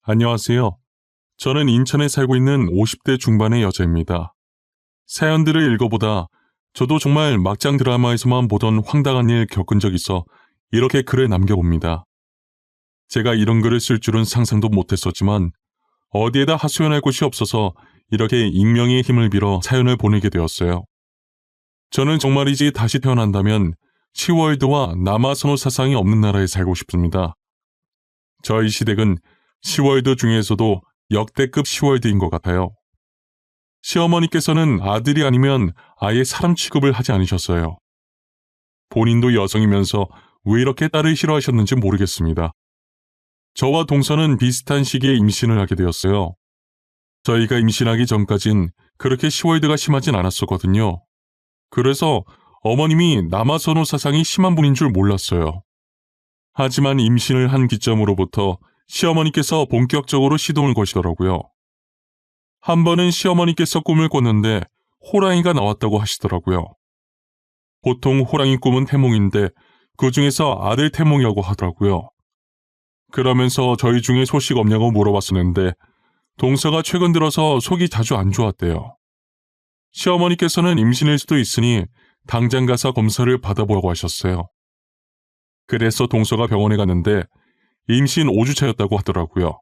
안녕하세요. 저는 인천에 살고 있는 50대 중반의 여자입니다. 사연들을 읽어보다 저도 정말 막장 드라마에서만 보던 황당한 일 겪은 적 있어 이렇게 글을 남겨봅니다. 제가 이런 글을 쓸 줄은 상상도 못했었지만 어디에다 하소연할 곳이 없어서 이렇게 익명의 힘을 빌어 사연을 보내게 되었어요. 저는 정말이지 다시 태어난다면 시월드와 남아선호 사상이 없는 나라에 살고 싶습니다. 저희 시댁은 시월드 중에서도 역대급 시월드인 것 같아요. 시어머니께서는 아들이 아니면 아예 사람 취급을 하지 않으셨어요. 본인도 여성이면서 왜 이렇게 딸을 싫어하셨는지 모르겠습니다. 저와 동서는 비슷한 시기에 임신을 하게 되었어요. 저희가 임신하기 전까진 그렇게 시월드가 심하진 않았었거든요. 그래서 어머님이 남아선호 사상이 심한 분인 줄 몰랐어요. 하지만 임신을 한 기점으로부터 시어머니께서 본격적으로 시동을 거시더라고요. 한 번은 시어머니께서 꿈을 꿨는데 호랑이가 나왔다고 하시더라고요. 보통 호랑이 꿈은 태몽인데 그 중에서 아들 태몽이라고 하더라고요. 그러면서 저희 중에 소식 없냐고 물어봤었는데 동서가 최근 들어서 속이 자주 안 좋았대요. 시어머니께서는 임신일 수도 있으니 당장 가서 검사를 받아보라고 하셨어요. 그래서 동서가 병원에 갔는데 임신 5주차였다고 하더라고요.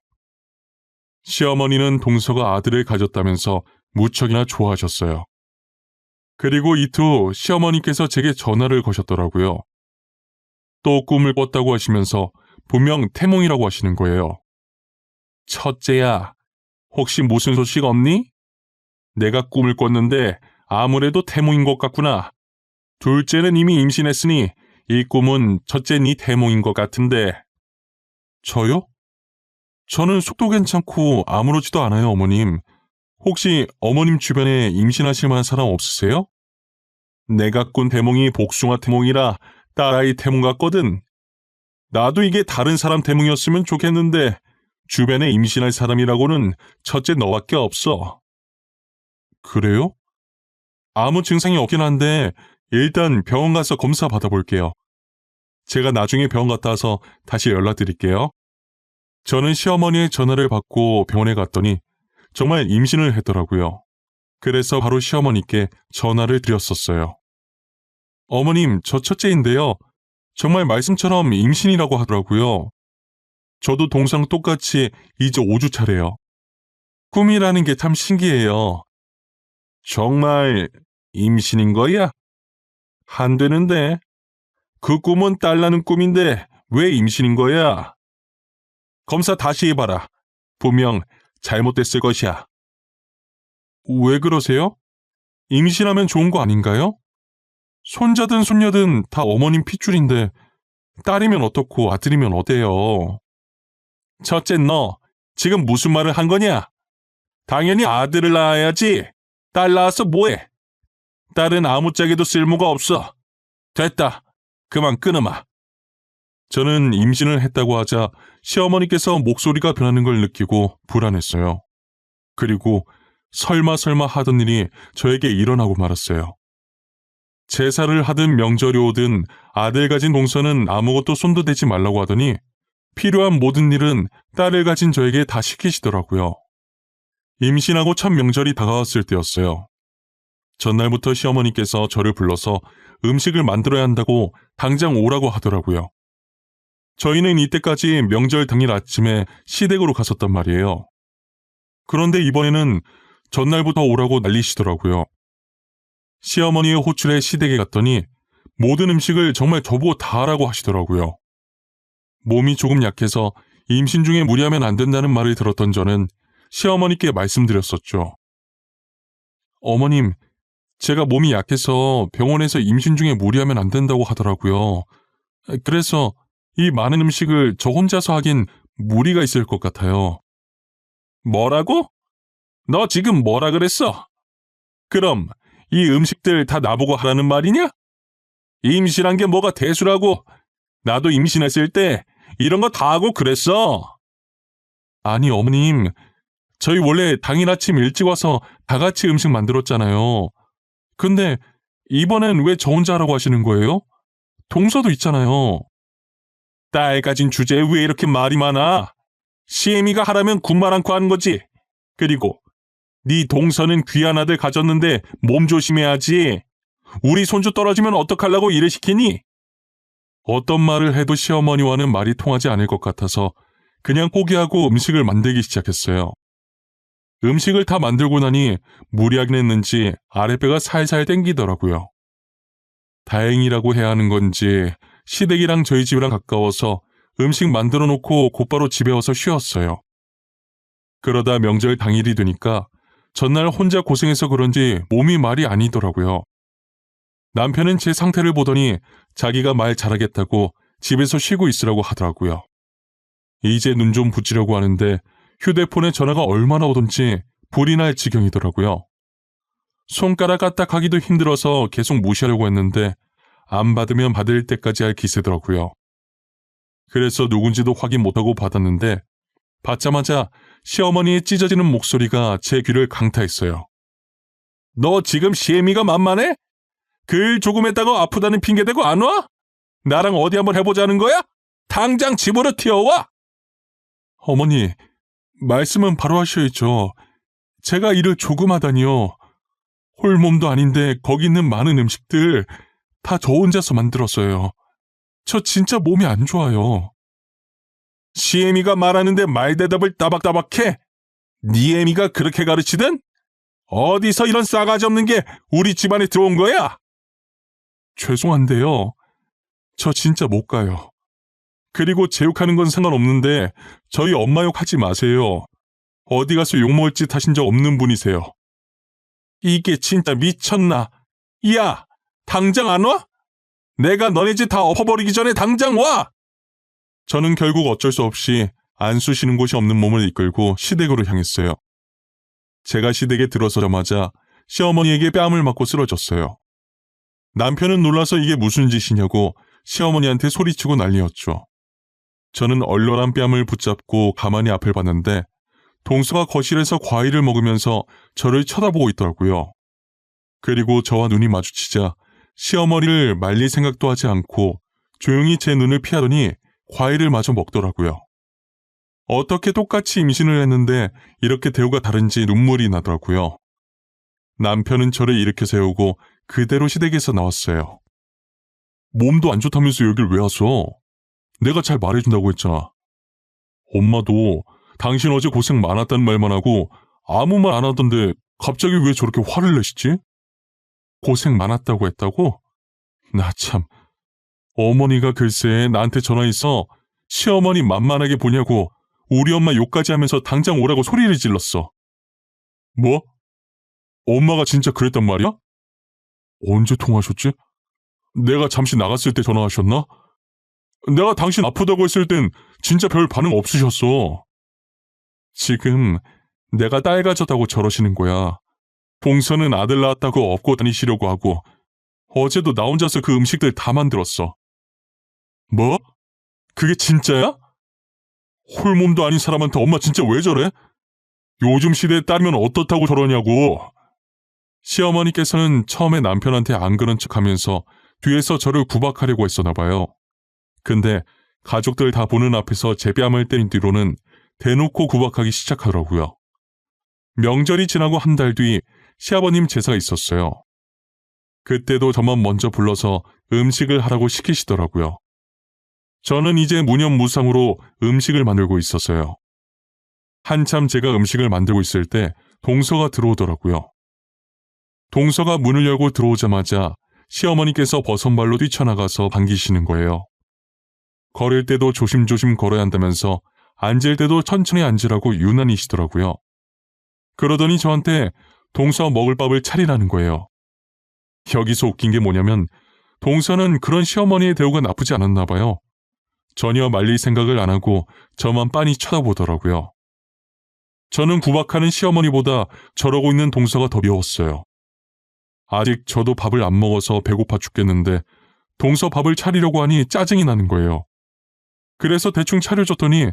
시어머니는 동서가 아들을 가졌다면서 무척이나 좋아하셨어요. 그리고 이틀 후 시어머니께서 제게 전화를 거셨더라고요. 또 꿈을 꿨다고 하시면서 분명 태몽이라고 하시는 거예요. 첫째야, 혹시 무슨 소식 없니? 내가 꿈을 꿨는데 아무래도 태몽인 것 같구나. 둘째는 이미 임신했으니 이 꿈은 첫째 네 태몽인 것 같은데. 저요? 저는 속도 괜찮고 아무렇지도 않아요, 어머님. 혹시 어머님 주변에 임신하실 만한 사람 없으세요? 내가 꾼 태몽이 복숭아 태몽이라 딸아이 태몽 같거든. 나도 이게 다른 사람 태몽이었으면 좋겠는데 주변에 임신할 사람이라고는 첫째 너밖에 없어. 그래요? 아무 증상이 없긴 한데 일단 병원 가서 검사 받아볼게요. 제가 나중에 병원 갔다 와서 다시 연락드릴게요. 저는 시어머니의 전화를 받고 병원에 갔더니 정말 임신을 했더라고요. 그래서 바로 시어머니께 전화를 드렸었어요. 어머님, 저 첫째인데요. 정말 말씀처럼 임신이라고 하더라고요. 저도 동서랑 똑같이 이제 5주 차래요. 꿈이라는 게 참 신기해요. 정말 임신인 거야? 안 되는데. 그 꿈은 딸 나는 꿈인데 왜 임신인 거야? 검사 다시 해봐라. 분명 잘못됐을 것이야. 왜 그러세요? 임신하면 좋은 거 아닌가요? 손자든 손녀든 다 어머님 핏줄인데 딸이면 어떻고 아들이면 어때요? 첫째 너 지금 무슨 말을 한 거냐? 당연히 아들을 낳아야지. 딸 낳아서 뭐해? 딸은 아무짝에도 쓸모가 없어. 됐다. 그만 끊어마. 저는 임신을 했다고 하자 시어머니께서 목소리가 변하는 걸 느끼고 불안했어요. 그리고 설마 하던 일이 저에게 일어나고 말았어요. 제사를 하든 명절이 오든 아들 가진 동서는 아무것도 손도 대지 말라고 하더니 필요한 모든 일은 딸을 가진 저에게 다 시키시더라고요. 임신하고 첫 명절이 다가왔을 때였어요. 전날부터 시어머니께서 저를 불러서 음식을 만들어야 한다고 당장 오라고 하더라고요. 저희는 이때까지 명절 당일 아침에 시댁으로 갔었단 말이에요. 그런데 이번에는 전날부터 오라고 난리시더라고요. 시어머니의 호출에 시댁에 갔더니 모든 음식을 정말 저보고 다 하라고 하시더라고요. 몸이 조금 약해서 임신 중에 무리하면 안 된다는 말을 들었던 저는 시어머니께 말씀드렸었죠. 어머님, 제가 몸이 약해서 병원에서 임신 중에 무리하면 안 된다고 하더라고요. 그래서 이 많은 음식을 저 혼자서 하긴 무리가 있을 것 같아요. 뭐라고? 너 지금 뭐라 그랬어? 그럼 이 음식들 다 나보고 하라는 말이냐? 임신한 게 뭐가 대수라고? 나도 임신했을 때 이런 거 다 하고 그랬어. 아니 어머님, 저희 원래 당일 아침 일찍 와서 다 같이 음식 만들었잖아요. 근데 이번엔 왜 저 혼자 하라고 하시는 거예요? 동서도 있잖아요. 딸 가진 주제에 왜 이렇게 말이 많아? 시애미가 하라면 군말 않고 하는 거지. 그리고 네 동서는 귀한 아들 가졌는데 몸 조심해야지. 우리 손주 떨어지면 어떡하려고 일을 시키니? 어떤 말을 해도 시어머니와는 말이 통하지 않을 것 같아서 그냥 포기하고 음식을 만들기 시작했어요. 음식을 다 만들고 나니 무리하긴 했는지 아랫배가 살살 땡기더라고요. 다행이라고 해야 하는 건지 시댁이랑 저희 집이랑 가까워서 음식 만들어 놓고 곧바로 집에 와서 쉬었어요. 그러다 명절 당일이 되니까 전날 혼자 고생해서 그런지 몸이 말이 아니더라고요. 남편은 제 상태를 보더니 자기가 말 잘하겠다고 집에서 쉬고 있으라고 하더라고요. 이제 눈 좀 붙이려고 하는데 휴대폰에 전화가 얼마나 오던지 불이 날 지경이더라고요. 손가락 까딱하기도 힘들어서 계속 무시하려고 했는데 안 받으면 받을 때까지 할 기세더라고요. 그래서 누군지도 확인 못하고 받았는데 받자마자 시어머니의 찢어지는 목소리가 제 귀를 강타했어요. 너 지금 시애미가 만만해? 그 일 조금 했다고 아프다는 핑계대고 안 와? 나랑 어디 한번 해보자는 거야? 당장 집으로 튀어와! 어머니, 말씀은 바로 하셔야죠. 제가 일을 조금 하다니요. 홀몸도 아닌데 거기 있는 많은 음식들 다 저 혼자서 만들었어요. 저 진짜 몸이 안 좋아요. 시애미가 말하는데 말대답을 따박따박해? 네 애미가 그렇게 가르치든? 어디서 이런 싸가지 없는 게 우리 집안에 들어온 거야? 죄송한데요. 저 진짜 못 가요. 그리고 제 욕하는 건 상관없는데 저희 엄마 욕하지 마세요. 어디 가서 욕먹을 짓 하신 적 없는 분이세요. 이게 진짜 미쳤나? 야, 당장 안 와? 내가 너네 집 다 엎어버리기 전에 당장 와! 저는 결국 어쩔 수 없이 안 쑤시는 곳이 없는 몸을 이끌고 시댁으로 향했어요. 제가 시댁에 들어서자마자 시어머니에게 뺨을 맞고 쓰러졌어요. 남편은 놀라서 이게 무슨 짓이냐고 시어머니한테 소리치고 난리였죠. 저는 얼얼한 뺨을 붙잡고 가만히 앞을 봤는데 동서가 거실에서 과일을 먹으면서 저를 쳐다보고 있더라고요. 그리고 저와 눈이 마주치자 시어머니를 말릴 생각도 하지 않고 조용히 제 눈을 피하더니 과일을 마저 먹더라고요. 어떻게 똑같이 임신을 했는데 이렇게 대우가 다른지 눈물이 나더라고요. 남편은 저를 일으켜 세우고 그대로 시댁에서 나왔어요. 몸도 안 좋다면서 여길 왜 왔어? 내가 잘 말해준다고 했잖아. 엄마도 당신 어제 고생 많았다는 말만 하고 아무 말 안 하던데 갑자기 왜 저렇게 화를 내시지? 고생 많았다고 했다고? 나 참. 어머니가 글쎄 나한테 전화해서 시어머니 만만하게 보냐고 우리 엄마 욕까지 하면서 당장 오라고 소리를 질렀어. 뭐? 엄마가 진짜 그랬단 말이야? 언제 통화하셨지? 내가 잠시 나갔을 때 전화하셨나? 내가 당신 아프다고 했을 땐 진짜 별 반응 없으셨어. 지금 내가 딸 가졌다고 저러시는 거야. 봉선은 아들 낳았다고 업고 다니시려고 하고 어제도 나 혼자서 그 음식들 다 만들었어. 뭐? 그게 진짜야? 홀몸도 아닌 사람한테 엄마 진짜 왜 저래? 요즘 시대에 딸이면 어떻다고 저러냐고. 시어머니께서는 처음에 남편한테 안 그런 척하면서 뒤에서 저를 구박하려고 했었나 봐요. 근데 가족들 다 보는 앞에서 제 뺨을 때린 뒤로는 대놓고 구박하기 시작하더라고요. 명절이 지나고 한 달 뒤 시아버님 제사가 있었어요. 그때도 저만 먼저 불러서 음식을 하라고 시키시더라고요. 저는 이제 무념무상으로 음식을 만들고 있었어요. 한참 제가 음식을 만들고 있을 때 동서가 들어오더라고요. 동서가 문을 열고 들어오자마자 시어머니께서 버선발로 뛰쳐나가서 반기시는 거예요. 걸을 때도 조심조심 걸어야 한다면서 앉을 때도 천천히 앉으라고 유난히시더라고요. 그러더니 저한테 동서 먹을 밥을 차리라는 거예요. 여기서 웃긴 게 뭐냐면 동서는 그런 시어머니의 대우가 나쁘지 않았나 봐요. 전혀 말릴 생각을 안 하고 저만 빤히 쳐다보더라고요. 저는 구박하는 시어머니보다 저러고 있는 동서가 더 미웠어요. 아직 저도 밥을 안 먹어서 배고파 죽겠는데 동서 밥을 차리려고 하니 짜증이 나는 거예요. 그래서 대충 차려줬더니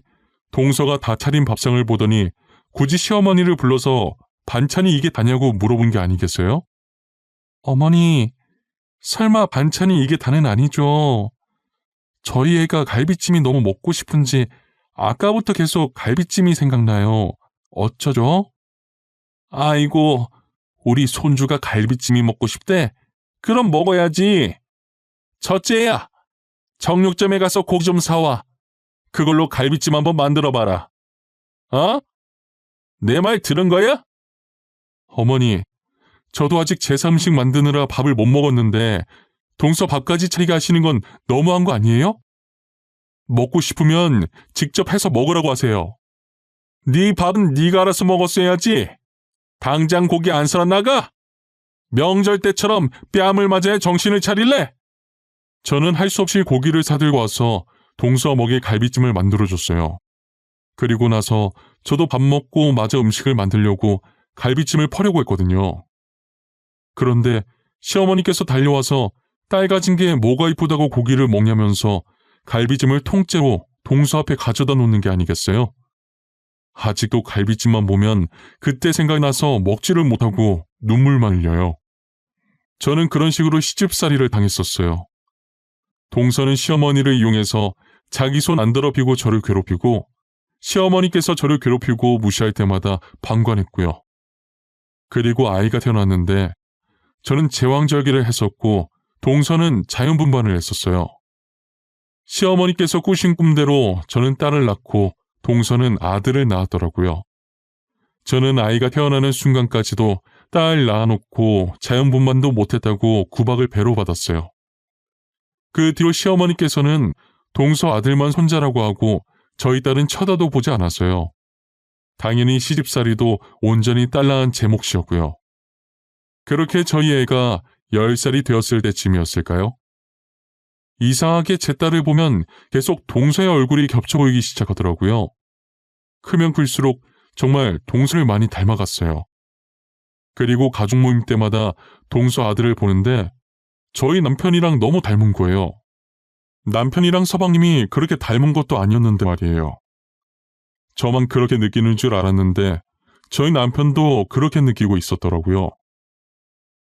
동서가 다 차린 밥상을 보더니 굳이 시어머니를 불러서 반찬이 이게 다냐고 물어본 게 아니겠어요? 어머니, 설마 반찬이 이게 다는 아니죠? 저희 애가 갈비찜이 너무 먹고 싶은지 아까부터 계속 갈비찜이 생각나요. 어쩌죠? 아이고, 우리 손주가 갈비찜이 먹고 싶대. 그럼 먹어야지. 첫째야, 정육점에 가서 고기 좀 사와. 그걸로 갈비찜 한번 만들어봐라. 어? 내 말 들은 거야? 어머니, 저도 아직 제사 음식 만드느라 밥을 못 먹었는데 동서 밥까지 차리게 하시는 건 너무한 거 아니에요? 먹고 싶으면 직접 해서 먹으라고 하세요. 네 밥은 네가 알아서 먹었어야지. 당장 고기 안 사러 나가? 명절 때처럼 뺨을 맞아야 정신을 차릴래? 저는 할 수 없이 고기를 사들고 와서 동서 먹이 갈비찜을 만들어줬어요. 그리고 나서 저도 밥 먹고 마저 음식을 만들려고 갈비찜을 퍼려고 했거든요. 그런데 시어머니께서 달려와서 딸 가진 게 뭐가 이쁘다고 고기를 먹냐면서 갈비찜을 통째로 동서 앞에 가져다 놓는 게 아니겠어요? 아직도 갈비찜만 보면 그때 생각나서 먹지를 못하고 눈물만 흘려요. 저는 그런 식으로 시집살이를 당했었어요. 동서는 시어머니를 이용해서 자기 손 안 더럽히고 저를 괴롭히고 시어머니께서 저를 괴롭히고 무시할 때마다 방관했고요. 그리고 아이가 태어났는데 저는 제왕절개를 했었고 동서는 자연분반을 했었어요. 시어머니께서 꾸신 꿈대로 저는 딸을 낳고 동서는 아들을 낳았더라고요. 저는 아이가 태어나는 순간까지도 딸 낳아놓고 자연분반도 못했다고 구박을 배로 받았어요. 그 뒤로 시어머니께서는 동서 아들만 손자라고 하고 저희 딸은 쳐다도 보지 않았어요. 당연히 시집살이도 온전히 딸 낳은 제 몫이었고요. 그렇게 저희 애가 10살이 되었을 때쯤이었을까요? 이상하게 제 딸을 보면 계속 동서의 얼굴이 겹쳐 보이기 시작하더라고요. 크면 클수록 정말 동서를 많이 닮아갔어요. 그리고 가족 모임 때마다 동서 아들을 보는데 저희 남편이랑 너무 닮은 거예요. 남편이랑 서방님이 그렇게 닮은 것도 아니었는데 말이에요. 저만 그렇게 느끼는 줄 알았는데 저희 남편도 그렇게 느끼고 있었더라고요.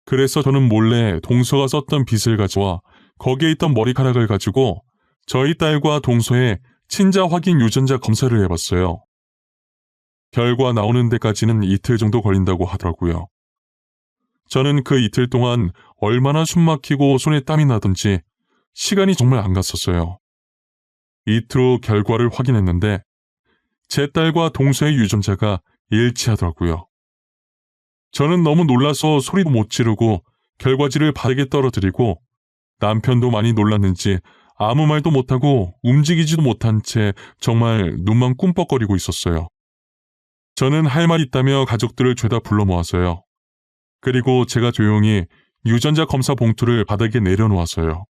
그래서 저는 몰래 동서가 썼던 빗을 가져와 거기에 있던 머리카락을 가지고 저희 딸과 동서의 친자 확인 유전자 검사를 해봤어요. 결과 나오는 데까지는 이틀 정도 걸린다고 하더라고요. 저는 그 이틀 동안 얼마나 숨막히고 손에 땀이 나던지 시간이 정말 안 갔었어요. 이틀 후 결과를 확인했는데 제 딸과 동서의 유전자가 일치하더라고요. 저는 너무 놀라서 소리도 못 지르고 결과지를 바닥에 떨어뜨리고 남편도 많이 놀랐는지 아무 말도 못하고 움직이지도 못한 채 정말 눈만 꿈뻑거리고 있었어요. 저는 할 말 있다며 가족들을 죄다 불러 모았어요. 그리고 제가 조용히 유전자 검사 봉투를 바닥에 내려놓았어요.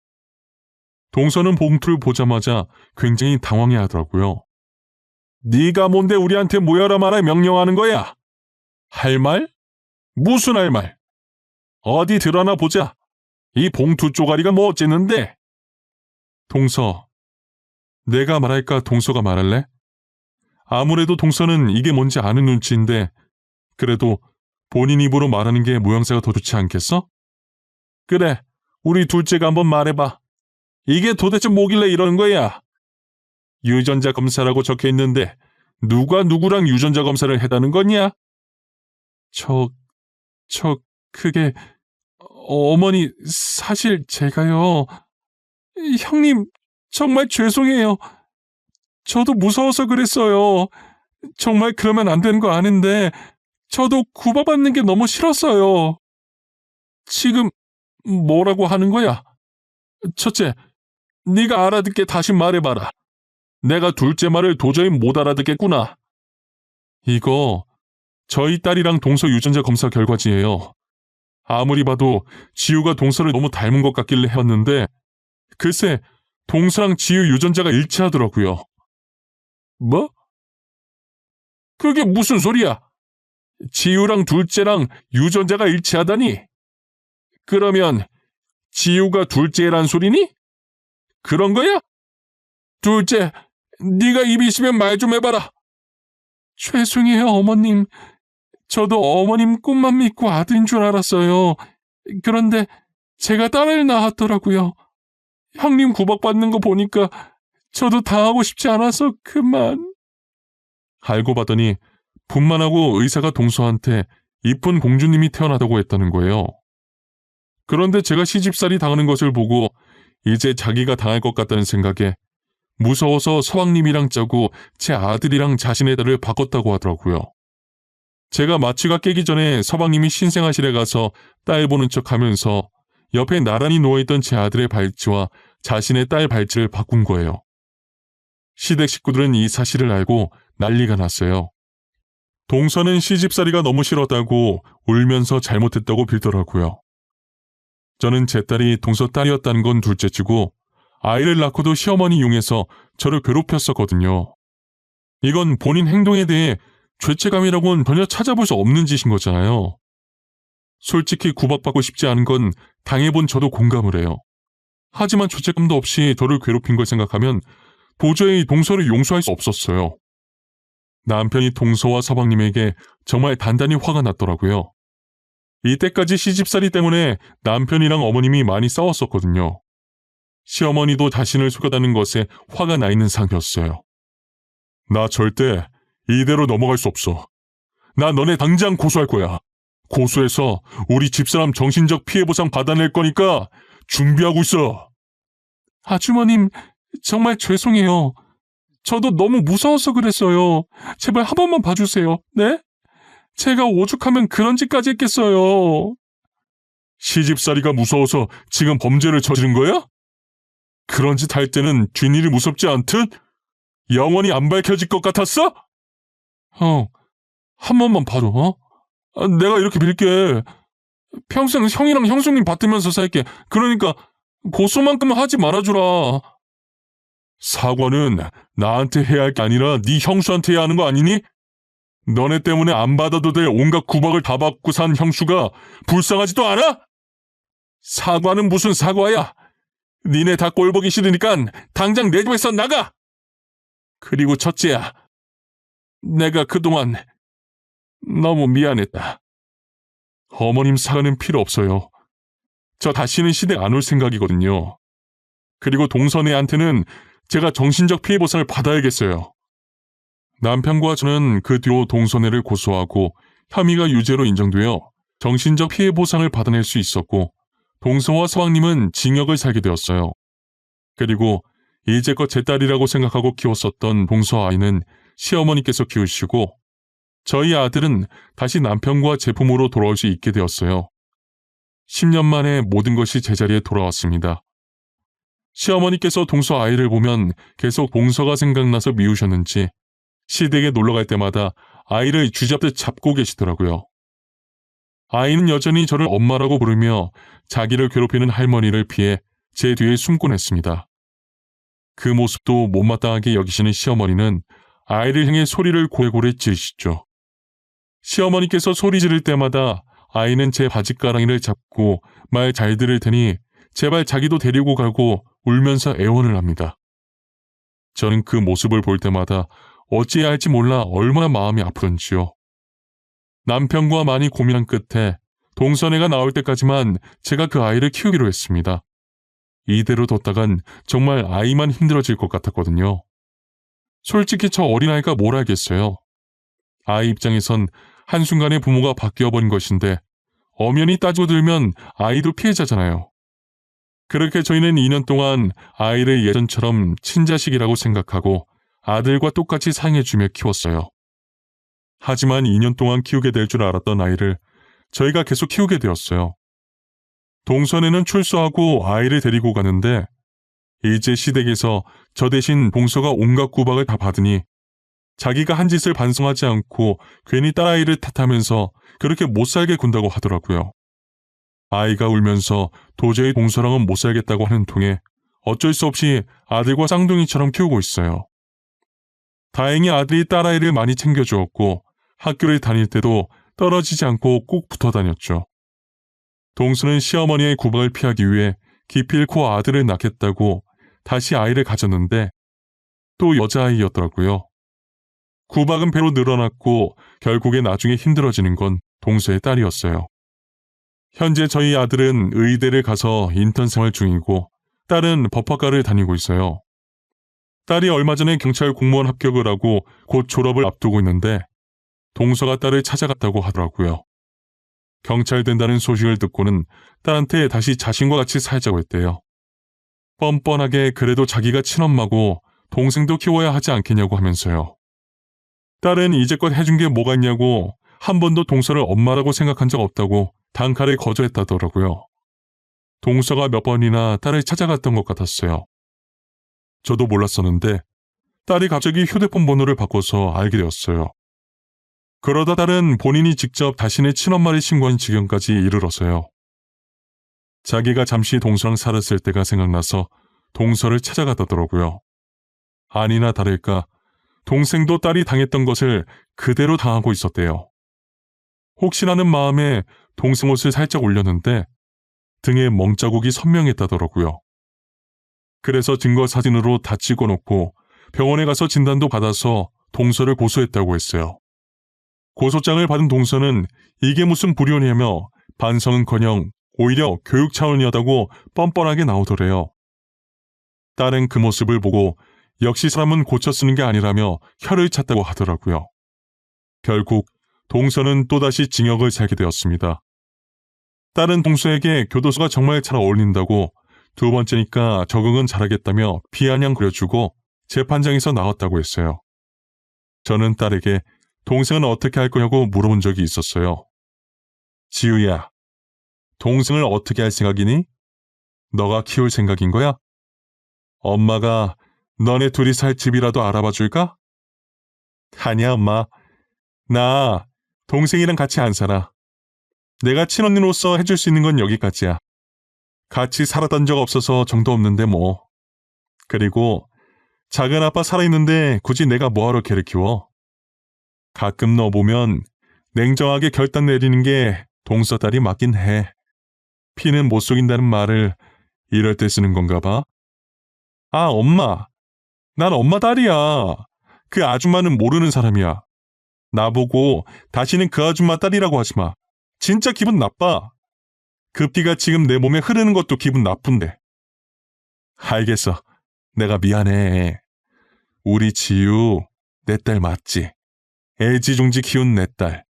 동서는 봉투를 보자마자 굉장히 당황해 하더라고요. 네가 뭔데 우리한테 모여라 말아 명령하는 거야? 할 말? 무슨 할 말? 어디 드러나 보자. 이 봉투 쪼가리가 뭐 어쨌는데? 동서, 내가 말할까 동서가 말할래? 아무래도 동서는 이게 뭔지 아는 눈치인데 그래도 본인 입으로 말하는 게 모양새가 더 좋지 않겠어? 그래, 우리 둘째가 한번 말해봐. 이게 도대체 뭐길래 이러는 거야? 유전자 검사라고 적혀 있는데 누가 누구랑 유전자 검사를 해다는 거냐? 그게 어머니 사실 제가요. 형님 정말 죄송해요. 저도 무서워서 그랬어요. 정말 그러면 안 되는 거 아는데 저도 구박받는 게 너무 싫었어요. 지금 뭐라고 하는 거야? 첫째, 네가 알아듣게 다시 말해봐라. 내가 둘째 말을 도저히 못 알아듣겠구나. 이거 저희 딸이랑 동서 유전자 검사 결과지예요. 아무리 봐도 지우가 동서를 너무 닮은 것 같길래 해왔는데 글쎄 동서랑 지우 유전자가 일치하더라고요. 뭐? 그게 무슨 소리야? 지우랑 둘째랑 유전자가 일치하다니? 그러면 지우가 둘째란 소리니? 그런 거야? 둘째, 네가 입이 있으면 말 좀 해봐라. 죄송해요, 어머님. 저도 어머님 꿈만 믿고 아들인 줄 알았어요. 그런데 제가 딸을 낳았더라고요. 형님 구박받는 거 보니까 저도 당하고 싶지 않아서 그만. 알고 봤더니 분만하고 의사가 동서한테 이쁜 공주님이 태어나다고 했다는 거예요. 그런데 제가 시집살이 당하는 것을 보고 이제 자기가 당할 것 같다는 생각에 무서워서 서방님이랑 짜고 제 아들이랑 자신의 딸을 바꿨다고 하더라고요. 제가 마취가 깨기 전에 서방님이 신생아실에 가서 딸 보는 척하면서 옆에 나란히 누워있던 제 아들의 발치와 자신의 딸 발치를 바꾼 거예요. 시댁 식구들은 이 사실을 알고 난리가 났어요. 동서는 시집살이가 너무 싫었다고 울면서 잘못했다고 빌더라고요. 저는 제 딸이 동서 딸이었다는 건 둘째치고 아이를 낳고도 시어머니 용해서 저를 괴롭혔었거든요. 이건 본인 행동에 대해 죄책감이라고는 전혀 찾아볼 수 없는 짓인 거잖아요. 솔직히 구박받고 싶지 않은 건 당해본 저도 공감을 해요. 하지만 죄책감도 없이 저를 괴롭힌 걸 생각하면 도저히 동서를 용서할 수 없었어요. 남편이 동서와 서방님에게 정말 단단히 화가 났더라고요. 이때까지 시집살이 때문에 남편이랑 어머님이 많이 싸웠었거든요. 시어머니도 자신을 속였다는 것에 화가 나 있는 상태였어요. 나 절대 이대로 넘어갈 수 없어. 나 너네 당장 고소할 거야. 고소해서 우리 집사람 정신적 피해 보상 받아낼 거니까 준비하고 있어. 아주머님, 정말 죄송해요. 저도 너무 무서워서 그랬어요. 제발 한 번만 봐주세요. 네? 제가 오죽하면 그런 짓까지 했겠어요. 시집살이가 무서워서 지금 범죄를 저지른 거야? 그런 짓 할 때는 뒷일이 무섭지 않듯? 영원히 안 밝혀질 것 같았어? 형, 한 번만 봐줘, 어? 내가 이렇게 빌게. 평생 형이랑 형수님 받들면서 살게. 그러니까 고소만큼은 하지 말아주라. 사과는 나한테 해야 할 게 아니라 네 형수한테 해야 하는 거 아니니? 너네 때문에 안 받아도 될 온갖 구박을 다 받고 산 형수가 불쌍하지도 않아? 사과는 무슨 사과야? 니네 다 꼴보기 싫으니까 당장 내 집에서 나가! 그리고 첫째야, 내가 그동안 너무 미안했다. 어머님 사과는 필요 없어요. 저 다시는 시댁 안 올 생각이거든요. 그리고 동선애한테는 제가 정신적 피해 보상을 받아야겠어요. 남편과 저는 그 뒤로 동선애를 고소하고 혐의가 유죄로 인정되어 정신적 피해 보상을 받아낼 수 있었고 동서와 서방님은 징역을 살게 되었어요. 그리고 이제껏 제 딸이라고 생각하고 키웠었던 동서 아이는 시어머니께서 키우시고 저희 아들은 다시 남편과 제 품으로 돌아올 수 있게 되었어요. 10년 만에 모든 것이 제자리에 돌아왔습니다. 시어머니께서 동서 아이를 보면 계속 동서가 생각나서 미우셨는지 시댁에 놀러갈 때마다 아이를 쥐잡듯 잡고 계시더라고요. 아이는 여전히 저를 엄마라고 부르며 자기를 괴롭히는 할머니를 피해 제 뒤에 숨곤 했습니다. 그 모습도 못마땅하게 여기시는 시어머니는 아이를 향해 소리를 고래고래 지르시죠. 시어머니께서 소리 지를 때마다 아이는 제 바짓가랑이를 잡고 말 잘 들을 테니 제발 자기도 데리고 가고 울면서 애원을 합니다. 저는 그 모습을 볼 때마다 어찌해야 할지 몰라 얼마나 마음이 아프던지요. 남편과 많이 고민한 끝에 동선애가 나올 때까지만 제가 그 아이를 키우기로 했습니다. 이대로 뒀다간 정말 아이만 힘들어질 것 같았거든요. 솔직히 저 어린아이가 뭘 알겠어요. 아이 입장에선 한순간에 부모가 바뀌어버린 것인데 엄연히 따지고 들면 아이도 피해자잖아요. 그렇게 저희는 2년 동안 아이를 예전처럼 친자식이라고 생각하고 아들과 똑같이 사랑해주며 키웠어요. 하지만 2년 동안 키우게 될 줄 알았던 아이를 저희가 계속 키우게 되었어요. 동선에는 출소하고 아이를 데리고 가는데 이제 시댁에서 저 대신 동서가 온갖 구박을 다 받으니 자기가 한 짓을 반성하지 않고 괜히 딸아이를 탓하면서 그렇게 못살게 군다고 하더라고요. 아이가 울면서 도저히 동서랑은 못 살겠다고 하는 통에 어쩔 수 없이 아들과 쌍둥이처럼 키우고 있어요. 다행히 아들이 딸아이를 많이 챙겨주었고 학교를 다닐 때도 떨어지지 않고 꼭 붙어 다녔죠. 동서는 시어머니의 구박을 피하기 위해 기필코 아들을 낳겠다고 다시 아이를 가졌는데 또 여자아이였더라고요. 구박은 배로 늘어났고 결국에 나중에 힘들어지는 건 동서의 딸이었어요. 현재 저희 아들은 의대를 가서 인턴 생활 중이고 딸은 법학과를 다니고 있어요. 딸이 얼마 전에 경찰 공무원 합격을 하고 곧 졸업을 앞두고 있는데 동서가 딸을 찾아갔다고 하더라고요. 경찰 된다는 소식을 듣고는 딸한테 다시 자신과 같이 살자고 했대요. 뻔뻔하게 그래도 자기가 친엄마고 동생도 키워야 하지 않겠냐고 하면서요. 딸은 이제껏 해준 게 뭐가 있냐고 한 번도 동서를 엄마라고 생각한 적 없다고 단칼에 거절했다더라고요. 동서가 몇 번이나 딸을 찾아갔던 것 같았어요. 저도 몰랐었는데 딸이 갑자기 휴대폰 번호를 바꿔서 알게 되었어요. 그러다 딸은 본인이 직접 자신의 친엄마를 신고한 지경까지 이르러서요. 자기가 잠시 동서랑 살았을 때가 생각나서 동서를 찾아갔다더라고요. 아니나 다를까 동생도 딸이 당했던 것을 그대로 당하고 있었대요. 혹시라는 마음에 동생 옷을 살짝 올렸는데 등에 멍자국이 선명했다더라고요. 그래서 증거 사진으로 다 찍어놓고 병원에 가서 진단도 받아서 동서를 고소했다고 했어요. 고소장을 받은 동서는 이게 무슨 불효냐며 반성은커녕 오히려 교육 차원이었다고 뻔뻔하게 나오더래요. 딸은 그 모습을 보고 역시 사람은 고쳐 쓰는 게 아니라며 혀를 찼다고 하더라고요. 결국 동서는 또다시 징역을 살게 되었습니다. 딸은 동서에게 교도소가 정말 잘 어울린다고 두 번째니까 적응은 잘하겠다며 비아냥 그려주고 재판장에서 나왔다고 했어요. 저는 딸에게 동생은 어떻게 할 거냐고 물어본 적이 있었어요. 지우야, 동생을 어떻게 할 생각이니? 너가 키울 생각인 거야? 엄마가 너네 둘이 살 집이라도 알아봐 줄까? 아니야, 엄마. 나 동생이랑 같이 안 살아. 내가 친언니로서 해줄 수 있는 건 여기까지야. 같이 살았던 적 없어서 정도 없는데 뭐. 그리고 작은 아빠 살아있는데 굳이 내가 뭐하러 걔를 키워? 가끔 너 보면 냉정하게 결단 내리는 게 동서 딸이 맞긴 해. 피는 못 속인다는 말을 이럴 때 쓰는 건가 봐. 아, 엄마. 난 엄마 딸이야. 그 아줌마는 모르는 사람이야. 나보고 다시는 그 아줌마 딸이라고 하지 마. 진짜 기분 나빠. 그 피가 지금 내 몸에 흐르는 것도 기분 나쁜데. 알겠어. 내가 미안해. 우리 지유, 내 딸 맞지? 애지중지 키운 내 딸.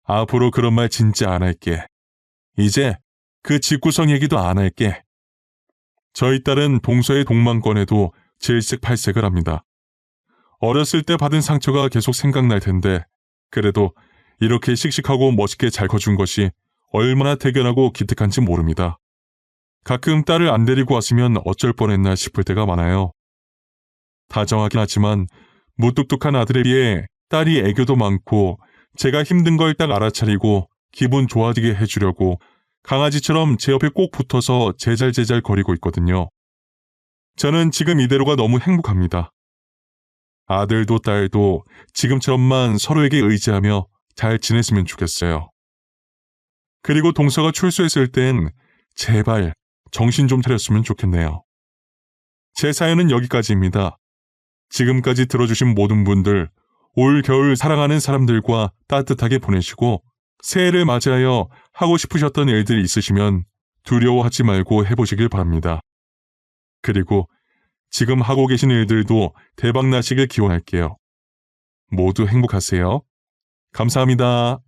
앞으로 그런 말 진짜 안 할게. 이제 그 집구성 얘기도 안 할게. 저희 딸은 동서의 동망권에도 질색팔색을 합니다. 어렸을 때 받은 상처가 계속 생각날 텐데 그래도 이렇게 씩씩하고 멋있게 잘 커준 것이 얼마나 대견하고 기특한지 모릅니다. 가끔 딸을 안 데리고 왔으면 어쩔 뻔했나 싶을 때가 많아요. 다정하긴 하지만 무뚝뚝한 아들에 비해 딸이 애교도 많고 제가 힘든 걸 딱 알아차리고 기분 좋아지게 해주려고 강아지처럼 제 옆에 꼭 붙어서 제잘제잘 거리고 있거든요. 저는 지금 이대로가 너무 행복합니다. 아들도 딸도 지금처럼만 서로에게 의지하며 잘 지냈으면 좋겠어요. 그리고 동서가 출소했을 땐 제발 정신 좀 차렸으면 좋겠네요. 제 사연은 여기까지입니다. 지금까지 들어주신 모든 분들 올 겨울 사랑하는 사람들과 따뜻하게 보내시고 새해를 맞이하여 하고 싶으셨던 일들 있으시면 두려워하지 말고 해보시길 바랍니다. 그리고 지금 하고 계신 일들도 대박 나시길 기원할게요. 모두 행복하세요. 감사합니다.